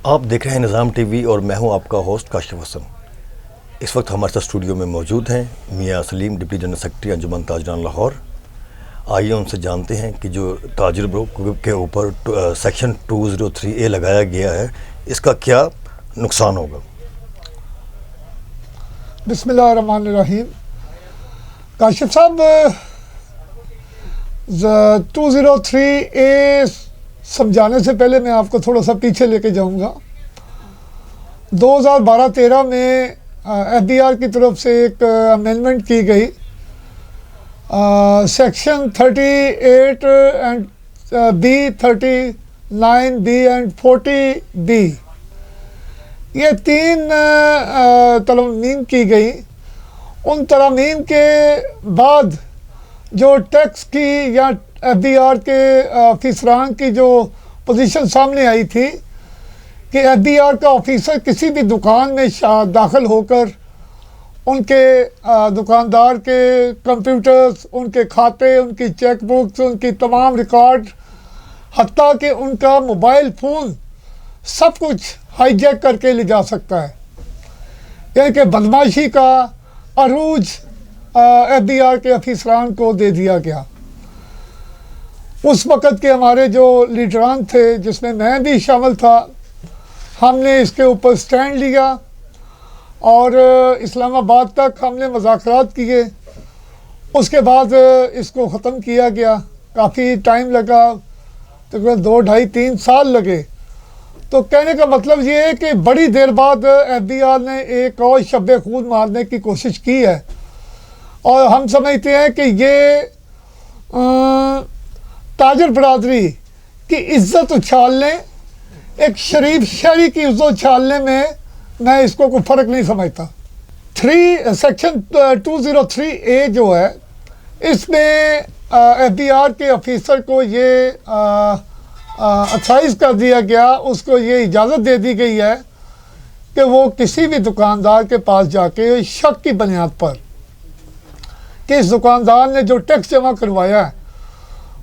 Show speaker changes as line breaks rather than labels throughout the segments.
आप देख रहे हैं निज़ाम टीवी और मैं हूं आपका होस्ट काशिफ हसन। इस वक्त हमारे साथ स्टूडियो में मौजूद हैं मियां सलीम, डिप्टी जनरल सेक्रेटरी अंजुमन ताजरान लाहौर। आइए उनसे जानते हैं कि जो ताजिर ग्रुप के ऊपर सेक्शन 203A लगाया गया है, इसका क्या नुकसान होगा।
बिस्मिल्लाहिर्रहमानिर्रहीम। काशिफ साहब, 203A समझाने से पहले मैं आपको थोड़ा सा पीछे लेके जाऊंगा। 2012-13 में FBR की तरफ से एक अमेंडमेंट की गई, section 38 and B, 39B and 40B, ये 3 तरमीम की गई। उन तरमीम के बाद जो टैक्स की या FBR के ऑफिसरान की जो पोजीशन सामने आई थी कि FBR का ऑफिसर किसी भी दुकान में दाखिल होकर उनके दुकानदार के कंप्यूटर्स, उनके खाते, उनकी चेक बुक्स, उनकी तमाम रिकॉर्ड, हत्ता कि उनका मोबाइल फ़ोन, सब कुछ हाईजैक करके ले जा सकता है। यानी कि बदमाशी का अरूज FBR के अफिसरान को दे दिया गया। उस वक़्त के हमारे जो लीडरान थे, जिसमें मैं भी शामिल था, हमने इसके ऊपर स्टैंड लिया और इस्लामाबाद तक हमने मुज़ाकरात किए। उसके बाद इसको ख़त्म किया गया। काफ़ी टाइम लगा, तकरीबन 2, 2.5, 3 साल लगे। तो कहने का मतलब ये है कि बड़ी देर बाद FBR ने एक और शब्बे खून मारने की कोशिश की है और हम समझते हैं कि ये ताजर बरादरी की इज़्ज़त उछालने, एक शरीफ शहरी की इज़्ज़त उछालने में मैं इसको कोई फ़र्क नहीं समझता। सेक्शन 203A जो है, इसमें FBR के ऑफिसर को ये अथराइज़ कर दिया गया, उसको ये इजाज़त दे दी गई है कि वो किसी भी दुकानदार के पास जाके शक की बुनियाद पर कि इस दुकानदार ने जो टैक्स जमा करवाया है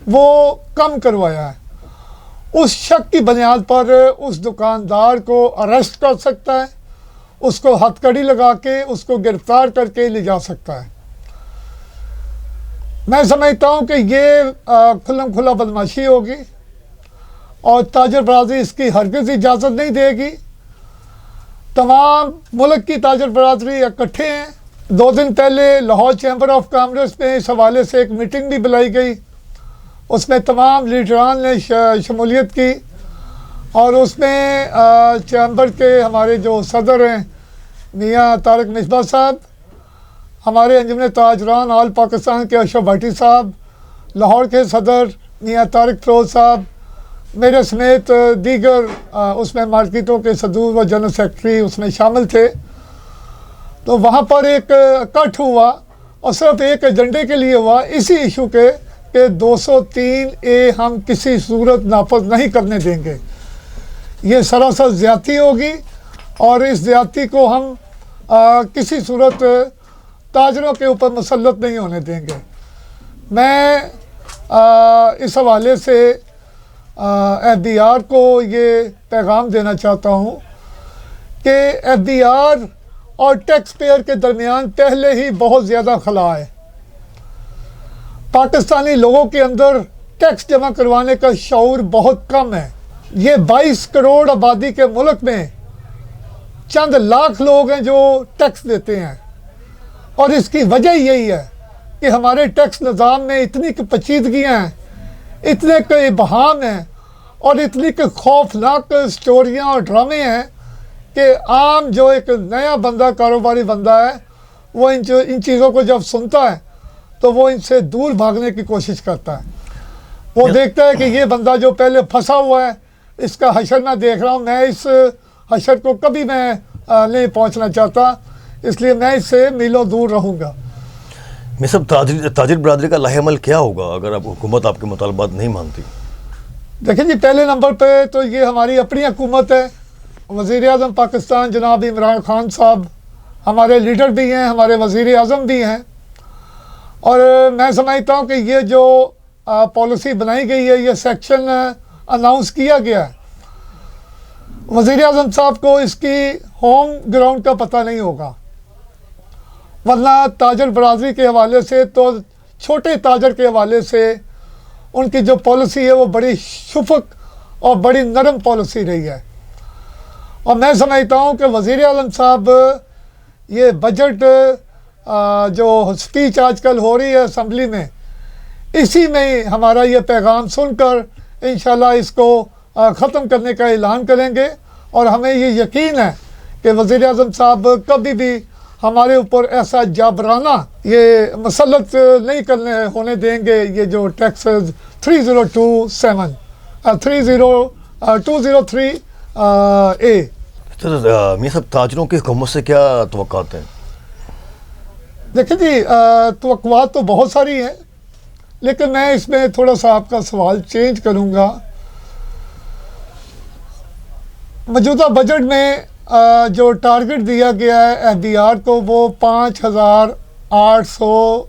वो कम करवाया है, उस शक की बुनियाद पर उस दुकानदार को अरेस्ट कर सकता है, उसको हथकड़ी लगा के उसको गिरफ्तार करके ले जा सकता है। मैं समझता हूँ कि ये खुल्लम खुला बदमाशी होगी और ताजर बरादरी इसकी हरगिज़ इजाज़त नहीं देगी। तमाम मुल्क की ताजर बरादरी इकट्ठे हैं। 2 दिन पहले लाहौर चैम्बर ऑफ कॉमर्स में इस हवाले से एक मीटिंग भी बुलाई गई। उसमें तमाम लीडरान ने शमूलियत की और उसमें चैम्बर के हमारे जो सदर हैं मियां तारिक मिसबा साहब, हमारे अंजुमन ताजरान आल पाकिस्तान के अशरफ भट्टी साहब, लाहौर के सदर मियां तारिक फरोज साहब, मेरे समेत दीगर उसमें मार्केटों के सदूर व जनरल सेक्रेटरी उसमें शामिल थे। तो वहाँ पर एक इकट्ठ हुआ और सिर्फ एक एजेंडे के लिए हुआ, इसी इशू के कि 203A हम किसी सूरत नाफज नहीं करने देंगे। ये सरासर ज़्यादती होगी और इस ज़्यादती को हम किसी सूरत ताजरों के ऊपर मुसल्लत नहीं होने देंगे। मैं इस हवाले से FBR को ये पैगाम देना चाहता हूँ कि FBR और टैक्स पेयर के दरमियान पहले ही बहुत ज़्यादा खला है। पाकिस्तानी लोगों के अंदर टैक्स जमा करवाने का शऊर बहुत कम है। ये 22 करोड़ आबादी के मुल्क में चंद लाख लोग हैं जो टैक्स देते हैं और इसकी वजह यही है कि हमारे टैक्स निज़ाम में इतनी पेचीदगियाँ हैं, इतने के इबहाम हैं और इतनी के खौफनाक स्टोरियाँ और ड्रामे हैं कि आम जो एक नया बंदा, कारोबारी बंदा है, वो इन चीज़ों को जब सुनता है तो वो इनसे दूर भागने की कोशिश करता है। वो देखता है कि ये बंदा जो पहले फंसा हुआ है, इसका हशर मैं देख रहा हूँ, मैं इस हशर को कभी मैं नहीं पहुँचना चाहता, इसलिए मैं इससे मीलों दूर रहूँगा।
मैं सब ताजिर बरादरी का लाहेअमल क्या होगा अगर आप हुकूमत आपके मुतालबात नहीं मानती?
देखिए जी, पहले नंबर पे तो ये हमारी अपनी हुकूमत है। वज़ीर-ए-आज़म पाकिस्तान जनाब इमरान खान साहब हमारे लीडर भी हैं, हमारे वज़ीर-ए-आज़म भी हैं और मैं समझता हूँ कि ये जो पॉलिसी बनाई गई है, ये सेक्शन अनाउंस किया गया है, वज़ीर आज़म साहब को इसकी होम ग्राउंड का पता नहीं होगा, वरना ताजर बरादरी के हवाले से तो छोटे ताजर के हवाले से उनकी जो पॉलिसी है वो बड़ी शुफक और बड़ी नरम पॉलिसी रही है। और मैं समझता हूँ कि वज़ीर आज़म साहब ये बजट जो स्पीच आजकल हो रही है असम्बली में, इसी में ही हमारा ये पैगाम सुनकर इंशाल्लाह इसको ख़त्म करने का ऐलान करेंगे। और हमें ये यकीन है कि वज़ीर आज़म साहब कभी भी हमारे ऊपर ऐसा जाबराना ये मसलत नहीं होने देंगे। ये जो टैक्स 3027 203 ए।
तो मियाँ साहब, ताजरों की हुकूमत से क्या तवक्कात हैं?
देखिए जी, तवक्कुआत तो बहुत सारी हैं, लेकिन मैं इसमें थोड़ा सा आपका सवाल चेंज करूँगा। मौजूदा बजट में जो टारगेट दिया गया है FBR को, वो 5,800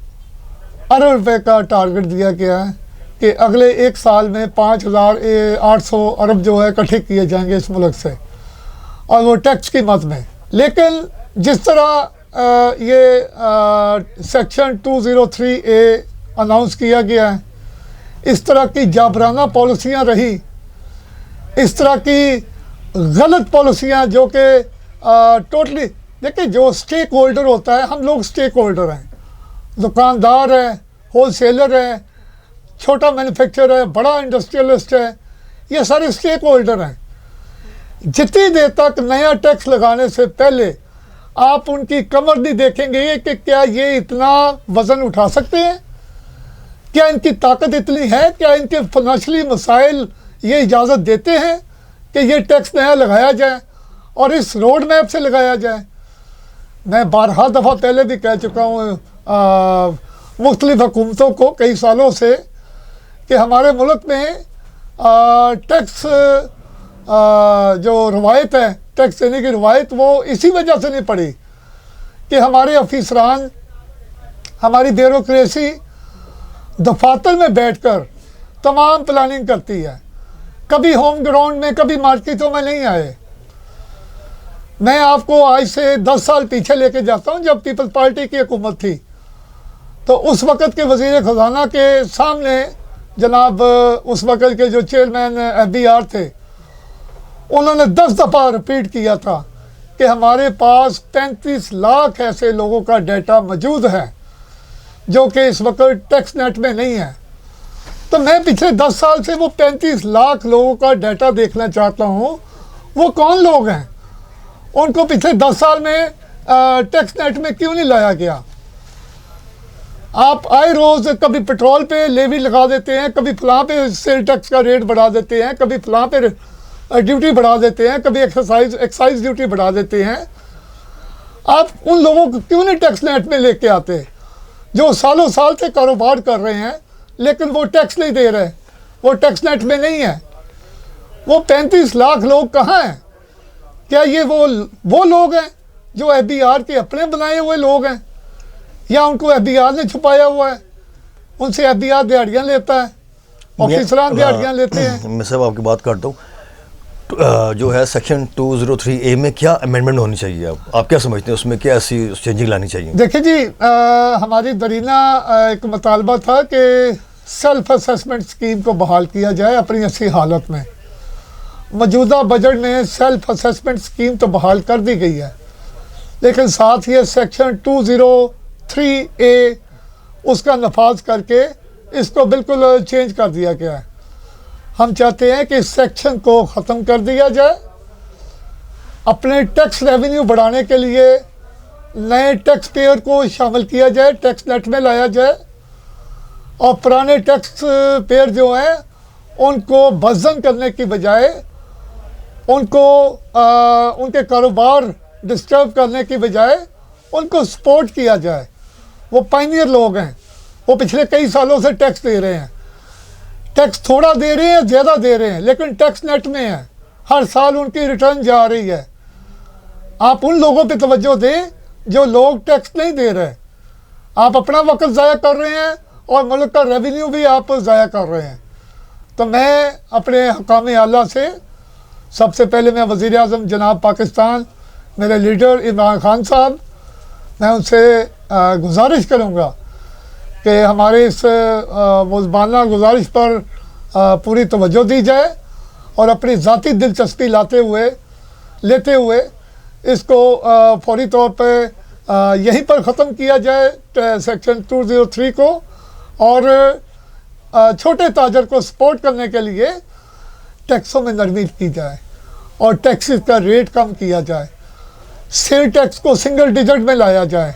अरब रुपए का टारगेट दिया गया है कि अगले एक साल में 5,800 अरब जो है इकट्ठे किए जाएंगे इस मुल्क से, और वो टैक्स की मद में। लेकिन जिस तरह ये सेक्शन 203A अनाउंस किया गया है, इस तरह की जाबराना पॉलिसियाँ रही, इस तरह की गलत पॉलिसियाँ जो कि टोटली, देखिए जो स्टेक होल्डर होता है, हम लोग स्टेक होल्डर हैं, दुकानदार हैं, होलसेलर हैं, छोटा मैन्युफैक्चरर है, बड़ा इंडस्ट्रियलिस्ट है, ये सारे स्टेक होल्डर हैं। जितनी देर तक नया टैक्स लगाने से पहले आप उनकी कमर नहीं देखेंगे कि क्या ये इतना वज़न उठा सकते हैं, क्या इनकी ताकत इतनी है, क्या इनके फाइनेंशियली मसाइल ये इजाज़त देते हैं कि ये टैक्स नया लगाया जाए और इस रोड मैप से लगाया जाए। मैं बारहा दफ़ा पहले भी कह चुका हूँ मुख्तलिफ़ हुकूमतों को कई सालों से कि हमारे मुल्क में टैक्स जो रवायत है, टैक्स देने की रवायत, वो इसी वजह से नहीं पड़ी कि हमारे अफिसरान, हमारी ब्यूरोक्रेसी दफातर में बैठकर तमाम प्लानिंग करती है, कभी होम ग्राउंड में, कभी मार्केटों में नहीं आए। मैं आपको आज से 10 साल पीछे लेके जाता हूँ, जब पीपल्स पार्टी की हुकूमत थी, तो उस वक़्त के वज़ीर ख़जाना के सामने जनाब उस वक़्त के जो चेयरमैन FBR थे, उन्होंने 10 दफ़ा रिपीट किया था कि हमारे पास 35 लाख ऐसे लोगों का डाटा मौजूद है जो कि इस वक्त टैक्स नेट में नहीं है। तो मैं पिछले 10 साल से वो 35 लाख लोगों का डाटा देखना चाहता हूँ, वो कौन लोग हैं, उनको पिछले 10 साल में टैक्स नेट में क्यों नहीं लाया गया। आप आए रोज़ कभी पेट्रोल पे लेवी लगा देते हैं, कभी फलां पे सेल टैक्स का रेट बढ़ा देते हैं, कभी फलां पे ड्यूटी बढ़ा देते हैं, कभी एक्साइज ड्यूटी बढ़ा देते हैं। आप उन लोगों को क्यों नहीं टैक्स नेट में लेके आते जो सालों साल से कारोबार कर रहे हैं लेकिन वो टैक्स नहीं दे रहे, वो टैक्स नेट में नहीं है। वो 35 लाख लोग कहाँ हैं? क्या ये वो लोग हैं जो FBR के अपने बनाए हुए लोग हैं, या उनको FBR ने छुपाया हुआ है? उनसे FBR दिहाड़ियाँ लेता है, ऑफिसरान दिहाड़ियाँ लेते हैं।
मैं सब आपकी बात करता हूँ। जो है सेक्शन 203A में क्या अमेंडमेंट होनी चाहिए? आप क्या समझते हैं उसमें क्या ऐसी चेंजिंग लानी चाहिए?
देखिए जी, हमारी दरीना एक मुतालबा था कि सेल्फ असेसमेंट स्कीम को बहाल किया जाए अपनी ऐसी हालत में। मौजूदा बजट में सेल्फ असेसमेंट स्कीम तो बहाल कर दी गई है, लेकिन साथ ही सेक्शन 203A उसका नफाज करके इसको बिल्कुल चेंज कर दिया गया है। हम चाहते हैं कि इस सेक्शन को ख़त्म कर दिया जाए। अपने टैक्स रेवेन्यू बढ़ाने के लिए नए टैक्स पेयर को शामिल किया जाए, टैक्स नेट में लाया जाए, और पुराने टैक्स पेयर जो हैं उनको बज़न करने की बजाय उनको उनके कारोबार डिस्टर्ब करने की बजाय उनको सपोर्ट किया जाए। वो पायनियर लोग हैं, वो पिछले कई सालों से टैक्स दे रहे हैं, टैक्स थोड़ा दे रहे हैं, ज़्यादा दे रहे हैं, लेकिन टैक्स नेट में है, हर साल उनकी रिटर्न जा रही है। आप उन लोगों पे तवज्जो दें जो लोग टैक्स नहीं दे रहे। आप अपना वक्त ज़ाया कर रहे हैं और मुल्क का रेवेन्यू भी आप ज़ाया कर रहे हैं। तो मैं अपने हकाम आला से सबसे पहले मैं वज़ीर आज़म जनाब पाकिस्तान मेरे लीडर इमरान खान साहब, मैं उनसे गुजारिश करूँगा कि हमारे इस मुज़बाना गुजारिश पर पूरी तवज्जो दी जाए और अपनी ज़ाती दिलचस्पी लेते हुए इसको फौरी तौर पे यहीं पर ख़त्म किया जाए सेक्शन 203 को, और छोटे ताजर को सपोर्ट करने के लिए टैक्सों में नरमी की जाए और टैक्स का रेट कम किया जाए। सेल टैक्स को सिंगल डिजिट में लाया जाए।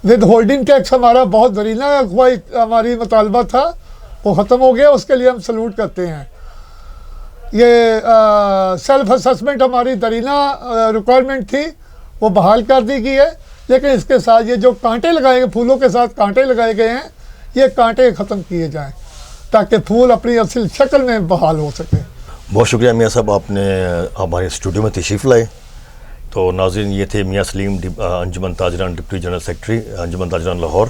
विद होल्डिंग टैक्स हमारा बहुत दरीना हमारी मुतालबा था, वो ख़त्म हो गया, उसके लिए हम सलूट करते हैं। ये सेल्फ असेसमेंट हमारी दरीना रिक्वायरमेंट थी, वो बहाल कर दी गई है, लेकिन इसके साथ ये जो कांटे लगाए गए, फूलों के साथ कांटे लगाए गए हैं, ये कांटे ख़त्म किए जाएं ताकि फूल अपनी असल शक्ल में बहाल हो सके।
बहुत शुक्रिया मियाँ साहब, आपने हमारे स्टूडियो में तशरीफ़ लाए। तो नाज़रीन, ये थे मियाँ सलीम अंजुमन ताजरान डिप्टी जनरल सेक्रेटरी अंजुमन ताजरान लाहौर।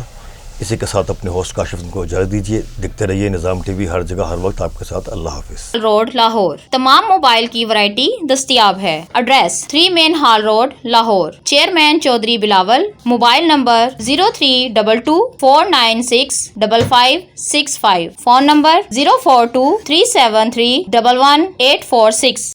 इसी के साथ अपने होस्ट काशिफ को इजाज़त दीजिए। देखते रहिए निज़ाम टीवी, हर जगह हर वक्त आपके साथ। अल्लाह हाफिज़।
रोड लाहौर तमाम मोबाइल की वैरायटी दस्तयाब है। Address 3 main hall road Lahore. Chairman Chaudhry Bilawal. Mobile number 032249655565। Phone number 042373111846।